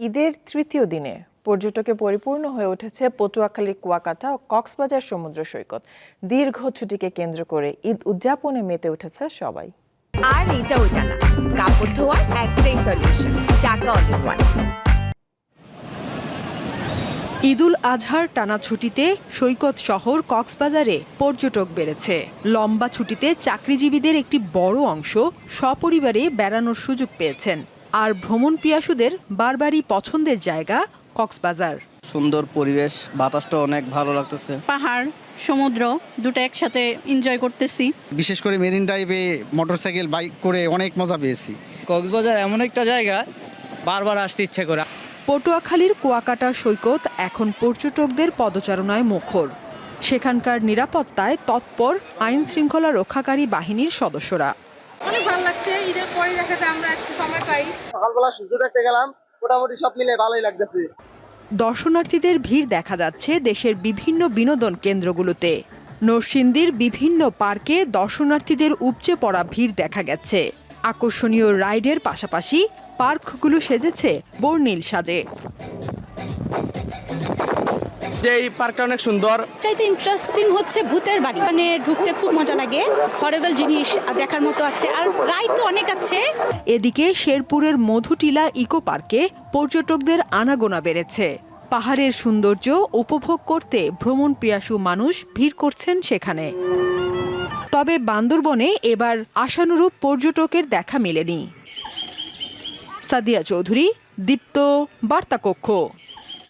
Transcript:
ঈদের তৃতীয় দিনে পর্যটকে পরিপূর্ণ হয়ে উঠেছে পটুয়াখালী, কুয়াকাটা ও কক্সবাজার সমুদ্র সৈকত। দীর্ঘ ছুটিকে কেন্দ্র করে ঈদ উদযাপনে মেতে উঠেছে সবাই। আর এটা ওইটা না, কাপড় ধোয়ার একটাই সলিউশন, চাকা অল ইন ওয়ান। ঈদুল আজহার টানা ছুটিতে সৈকত শহর কক্সবাজারে পর্যটক বেড়েছে। লম্বা ছুটিতে চাকরিজীবীদের একটি বড় অংশ সপরিবারে বেড়ানোর সুযোগ পেয়েছেন। আর ভ্রমণ পিয়াসুদের বারবারই পছন্দের জায়গা কক্সবাজার। সুন্দর পরিবেশ, বাতাসটা অনেক ভালো লাগতেছে। পাহাড়, সমুদ্র দুটো একসাথে এনজয় করতেছি। বিশেষ করে মেরিন ড্রাইভে মোটরসাইকেল বাইক করে অনেক মজা পেয়েছি। কক্সবাজার এমন একটা জায়গা, বারবার আসতে ইচ্ছে করে। পটুয়াখালীর কুয়াকাটা সৈকত এখন পর্যটকদের পদচারণায় মুখর। সেখানকার নিরাপত্তায় তৎপর আইন শৃঙ্খলা রক্ষাকারী বাহিনীর সদস্যরা। অনেক ভালো লাগছে, ঈদের পরে দেখা যায় আমরা একটু সময় পাই। সকালবেলা সূর্য দেখতে গেলাম, মোটামুটি সব মিলে ভালোই লাগতেছে। দর্শনার্থীদের ভিড় দেখা যাচ্ছে দেশের বিভিন্ন বিনোদন কেন্দ্রগুলোতে। নরসিংদীর বিভিন্ন পার্কে দর্শনার্থীদের উপচে পড়া ভিড় দেখা গেছে। আকর্ষণীয় রাইডের পাশাপাশি পার্কগুলো সেজেছে বর্ণিল সাজে। এই পার্কটা অনেক সুন্দর। চাইতে ইন্টারেস্টিং হচ্ছে ভূতের বাড়ি, মানে ঢুকতে খুব মজা লাগে, হরেবল জিনিস দেখার মতো আছে, আর রাইড তো অনেক আছে। এদিকে শেরপুরের মধুটিলা ইকো পার্কে পর্যটকদের আনাগোনা বেড়েছে। পাহাড়ের সৌন্দর্য উপভোগ করতে ভ্রমণ পিয়াসু মানুষ ভিড় করছেন সেখানে। তবে বান্দরবনে এবার আশানুরূপ পর্যটকের দেখা মেলেনি। সাদিয়া চৌধুরী, দীপ্ত, বার্তা কক্ষ।